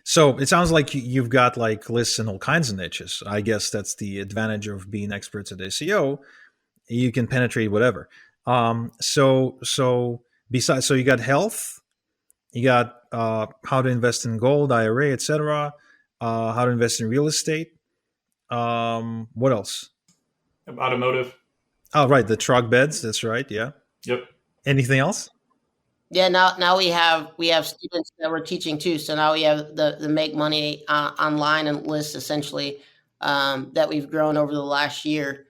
So it sounds like you've got like lists in all kinds of niches. I guess that's the advantage of being experts at SEO. You can penetrate whatever. So besides, so you got health, you got how to invest in gold, IRA, etc. How to invest in real estate. What else? Automotive. Oh, right, the truck beds. That's right. Yeah. Yep. Anything else? Yeah. Now we have students that we're teaching too. So now we have the make money online and list essentially that we've grown over the last year.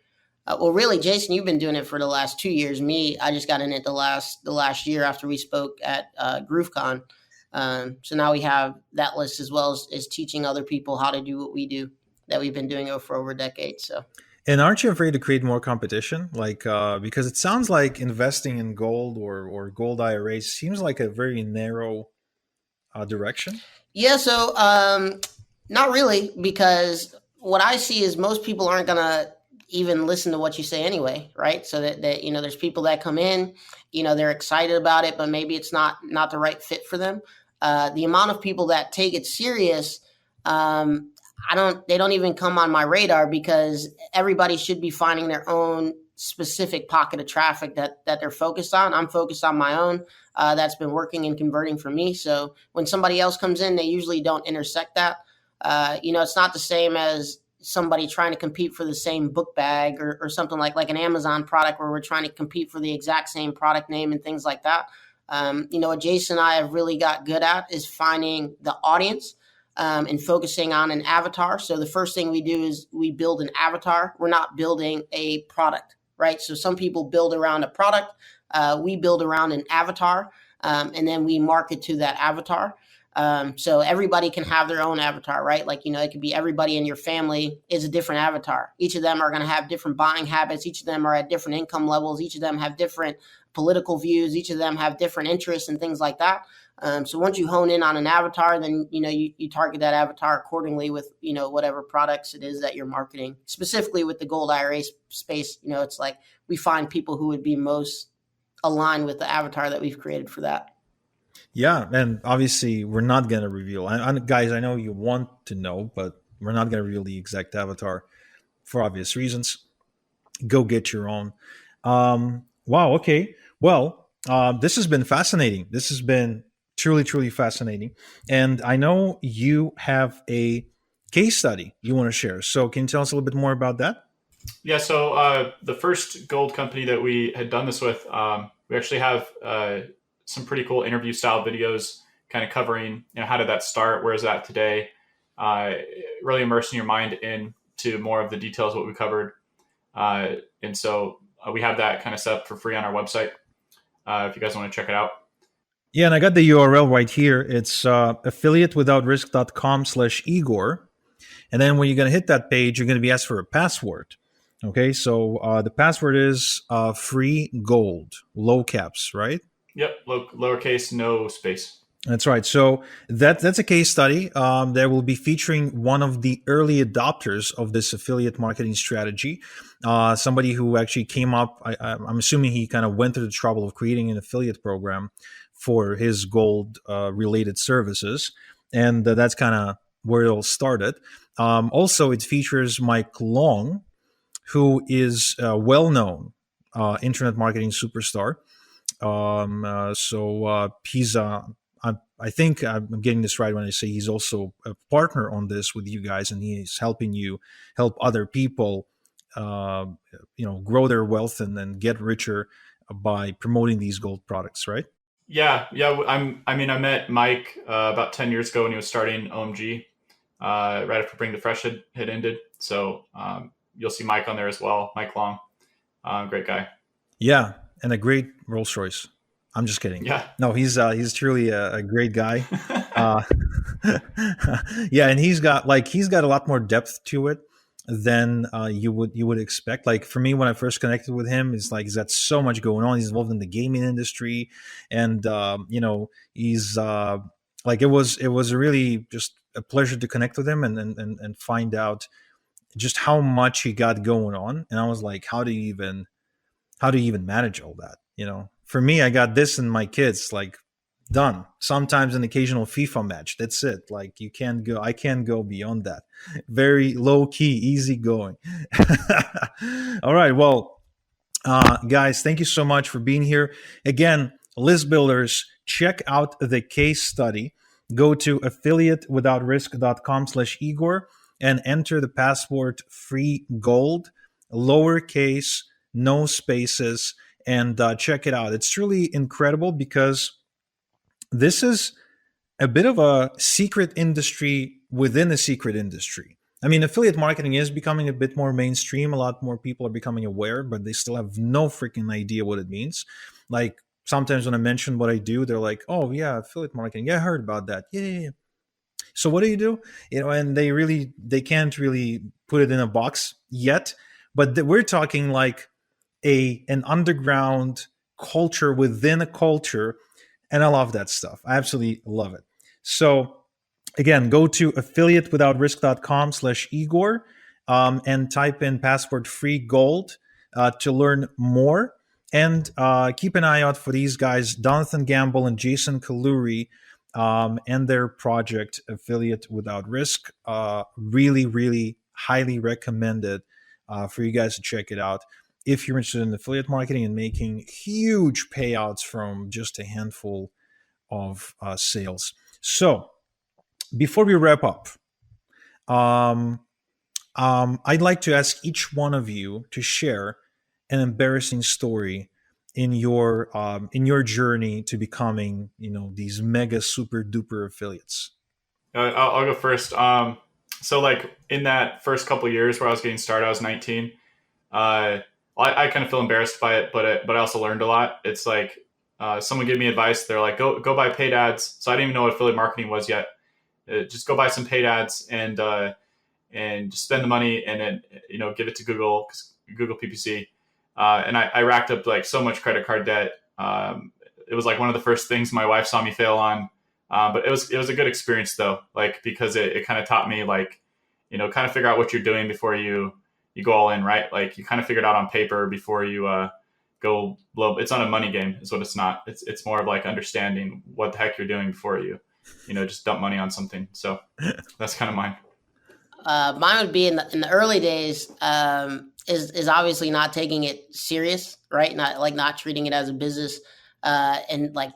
Well, really, Jason, you've been doing it for the last 2 years. Me, I just got in it the last year after we spoke at GrooveCon. So now we have that list, as well as teaching other people how to do what we do, that we've been doing for over a decade. So And aren't you afraid to create more competition? Like, because it sounds like investing in gold or gold IRAs seems like a very narrow direction. yeah, so not really, because what I see is most people aren't gonna even listen to what you say anyway, right? So that there's people that come in, they're excited about it, but maybe it's not the right fit for them. The amount of people that take it serious, they don't even come on my radar, because everybody should be finding their own specific pocket of traffic that they're focused on. I'm focused on my own. That's been working and converting for me. So when somebody else comes in, they usually don't intersect that. It's not the same as somebody trying to compete for the same book bag, or something like an Amazon product, where we're trying to compete for the exact same product name and things like that. What Jason and I have really got good at is finding the audience, and focusing on an avatar. So the first thing we do is we build an avatar. We're not building a product, right? So some people build around a product. We build around an avatar, and then we market to that avatar. So everybody can have their own avatar, right? Like, it could be everybody in your family is a different avatar. Each of them are going to have different buying habits. Each of them are at different income levels. Each of them have different political views. Each of them have different interests and things like that. So once you hone in on an avatar, then, you target that avatar accordingly with, whatever products it is that you're marketing. Specifically with the gold IRA space, it's like we find people who would be most aligned with the avatar that we've created for that. Yeah, and obviously we're not going to reveal. Guys, I know you want to know, but we're not going to reveal the exact avatar for obvious reasons. Go get your own. Wow. Okay. Well, this has been fascinating. This has been truly, truly fascinating. And I know you have a case study you want to share. So can you tell us a little bit more about that? Yeah, so the first gold company that we had done this with, we actually have some pretty cool interview style videos, kind of covering, how did that start, where is that today, uh, really immersing your mind into more of the details of what we covered. And so we have that kind of set up for free on our website, if you guys want to check it out. Yeah, and I got the URL right here. It's affiliatewithoutrisk.com/Igor. And then when you're going to hit that page, you're going to be asked for a password. Okay, so the password is free gold, low caps, right? Yep, lowercase, no space. That's right. So that's a case study that will be featuring one of the early adopters of this affiliate marketing strategy. Somebody who actually came up. I'm assuming he kind of went through the trouble of creating an affiliate program for his gold related services, and that's kind of where it all started. Also, it features Mike Long, who is a well-known internet marketing superstar. He's I think I'm getting this right when I say he's also a partner on this with you guys, and he's helping you help other people, grow their wealth and get richer by promoting these gold products, right? Yeah. I met Mike about 10 years ago when he was starting OMG, right after Bring the Fresh had ended. So you'll see Mike on there as well. Mike Long, great guy. Yeah, and a great Rolls Royce. I'm just kidding. Yeah. No, he's truly a great guy. Yeah, and he's got a lot more depth to it than you would expect. Like for me, when I first connected with him, it's like he's got so much going on. He's involved in the gaming industry, and he's it was really just a pleasure to connect with him and find out just how much he got going on. And I was like, how do you even manage all that? For me, I got this and my kids, like, done. Sometimes an occasional FIFA match. That's it. Like, I can't go beyond that. Very low key, easy going. All right. Well, guys, thank you so much for being here. Again, list builders, check out the case study. Go to affiliatewithoutrisk.com/Igor and enter the password free gold, lowercase, no spaces, and check it out. It's truly incredible because this is a bit of a secret industry within a secret industry. I mean, affiliate marketing is becoming a bit more mainstream. A lot more people are becoming aware, but they still have no freaking idea what it means. Like, sometimes when I mention what I do, they're like, "Oh yeah, affiliate marketing. Yeah, I heard about that. Yeah, yeah, yeah." So what do you do? And they can't really put it in a box yet, but we're talking like a an underground culture within a culture, and I love that stuff. I absolutely love it. So again, go to affiliatewithout.risk.com/Igor, and type in password free gold to learn more. And keep an eye out for these guys, Donothan Gamble and Jason Caluori, and their project Affiliate Without Risk. Really, really highly recommended for you guys to check it out if you're interested in affiliate marketing and making huge payouts from just a handful of sales. So before we wrap up, um, I'd like to ask each one of you to share an embarrassing story in your journey to becoming, these mega super duper affiliates. I'll go first. So like in that first couple years where I was getting started, I was 19. I kind of feel embarrassed by it, but I also learned a lot. It's like someone gave me advice. They're like, go buy paid ads. So I didn't even know what affiliate marketing was yet. Just go buy some paid ads and just spend the money and then give it to Google, Google PPC. And I racked up like so much credit card debt. It was like one of the first things my wife saw me fail on. But it was a good experience though, like because it kind of taught me like, kind of figure out what you're doing before you go all in, right? Like you kind of figure it out on paper before you go blow. It's not a money game, is what it's not. It's more of like understanding what the heck you're doing before you just dump money on something. So that's kind of mine. Mine would be in the early days. Is obviously not taking it serious, right? Not treating it as a business, and like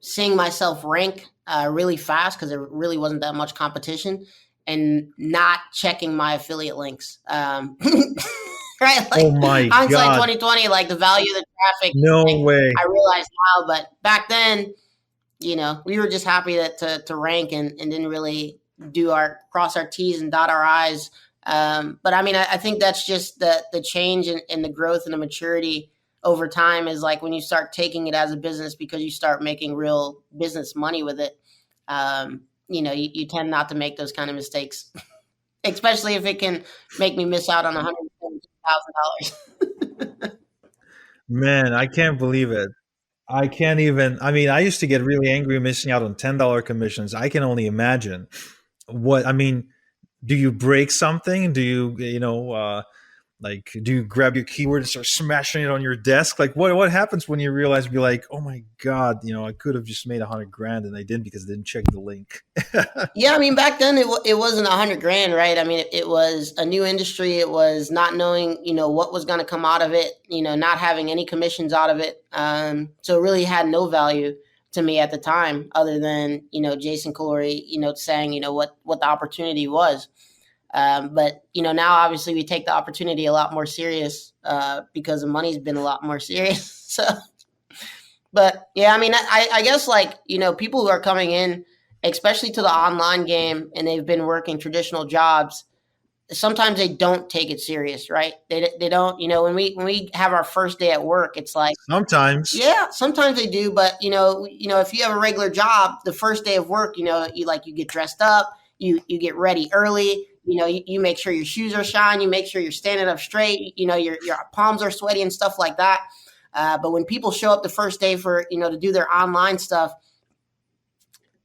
seeing myself rank really fast because there really wasn't that much competition, and not checking my affiliate links. Right? Like, Oh my hindsight god! 2020, like the value of the traffic. No way! I realize now, but back then, we were just happy to rank and didn't really cross our T's and dot our I's. But I mean, I think that's just the change in the growth and the maturity over time is like when you start taking it as a business because you start making real business money with it. You tend not to make those kind of mistakes, especially if it can make me miss out on $117,000. Man, I can't believe it. I can't even. I mean, I used to get really angry missing out on $10 commissions. I can only imagine what. I mean, do you break something? Do you, like, do you grab your keyboard and start smashing it on your desk? Like, what happens when you realize, be like, oh my god, I could have just made $100,000 and I didn't because I didn't check the link. Yeah, I mean, back then it wasn't $100,000, right? I mean, it was a new industry. It was not knowing, what was going to come out of it. Not having any commissions out of it. So it really had no value to me at the time, other than Jason Caluori, saying what the opportunity was. But now obviously we take the opportunity a lot more serious because the money's been a lot more serious. So, but yeah, I mean, I guess like people who are coming in, especially to the online game, and they've been working traditional jobs. Sometimes they don't take it serious, right? They don't. When we have our first day at work, it's like Sometimes, yeah, sometimes they do. But if you have a regular job, the first day of work, you get dressed up, you get ready early. You make sure your shoes are shine. You make sure you're standing up straight. Your palms are sweaty and stuff like that. But when people show up the first day for to do their online stuff,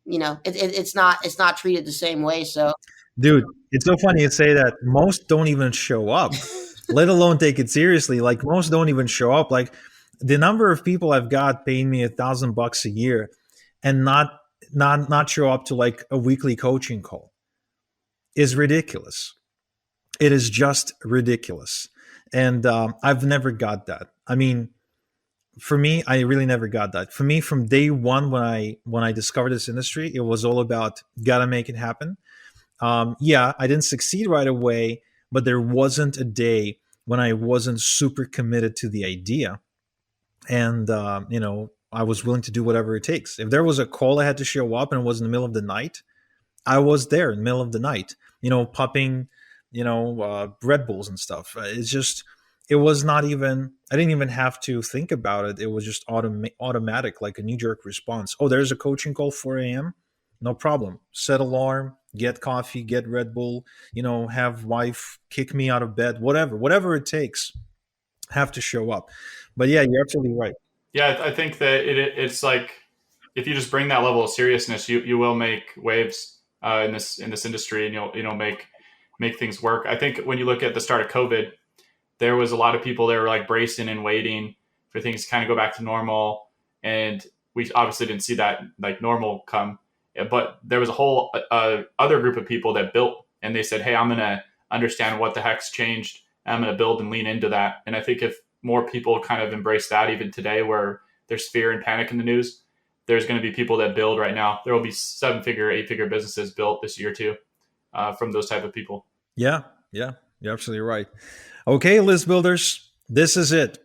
it's not treated the same way. So, dude, it's so funny you say that. Most don't even show up, let alone take it seriously. Like most don't even show up. Like the number of people I've got paying me $1,000 a year and not show up to like a weekly coaching call is ridiculous. It is just ridiculous. And I've never got that. I mean, for me, I really never got that. For me, from day one, when I discovered this industry, it was all about gotta make it happen. Yeah, I didn't succeed right away, but there wasn't a day when I wasn't super committed to the idea. And, I was willing to do whatever it takes. If there was a call I had to show up and it was in the middle of the night, I was there in the middle of the night, popping, Red Bulls and stuff. It's just, it was not even, I didn't even have to think about it. It was just automatic, like a knee-jerk response. Oh, there's a coaching call 4 a.m. No problem. Set alarm, get coffee, get Red Bull, have wife kick me out of bed, whatever it takes, have to show up. But yeah, you're absolutely right. Yeah, I think that it's like if you just bring that level of seriousness, you will make waves in this industry, and you'll make things work. I think when you look at the start of COVID, there was a lot of people that were like bracing and waiting for things to kind of go back to normal, and we obviously didn't see that like normal come. But there was a whole other group of people that built, and they said, "Hey, I'm gonna understand what the heck's changed. And I'm gonna build and lean into that." And I think if more people kind of embrace that, even today, where there's fear and panic in the news, there's going to be people that build right now. There will be 7-figure, 8-figure businesses built this year too, from those type of people. Yeah, you're absolutely right. Okay, list builders, this is it.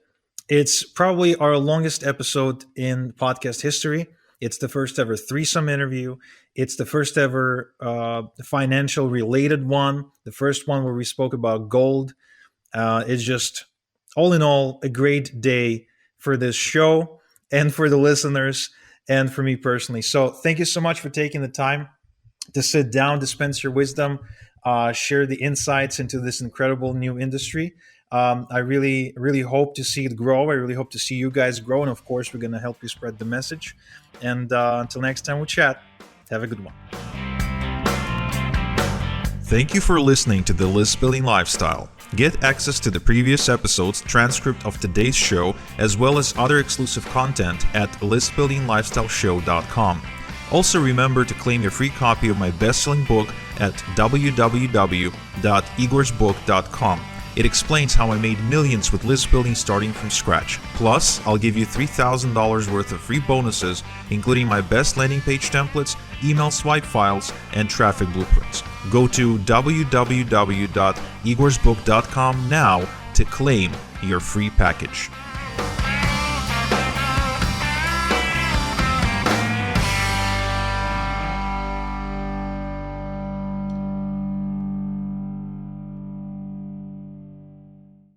It's probably our longest episode in podcast history. It's the first ever threesome interview. It's the first ever financial related one. The first one where we spoke about gold. It's just, all in all, a great day for this show and for the listeners and for me personally. So thank you so much for taking the time to sit down, dispense your wisdom, share the insights into this incredible new industry. I really, really hope to see it grow. I really hope to see you guys grow. And of course, we're going to help you spread the message. And until next time we chat, have a good one. Thank you for listening to The List Building Lifestyle. Get access to the previous episodes, transcript of today's show, as well as other exclusive content at listbuildinglifestyleshow.com. Also remember to claim your free copy of my best-selling book at www.igorsbook.com. It explains how I made millions with list building starting from scratch. Plus, I'll give you $3,000 worth of free bonuses, including my best landing page templates, email swipe files, and traffic blueprints. Go to www.igorsbook.com now to claim your free package.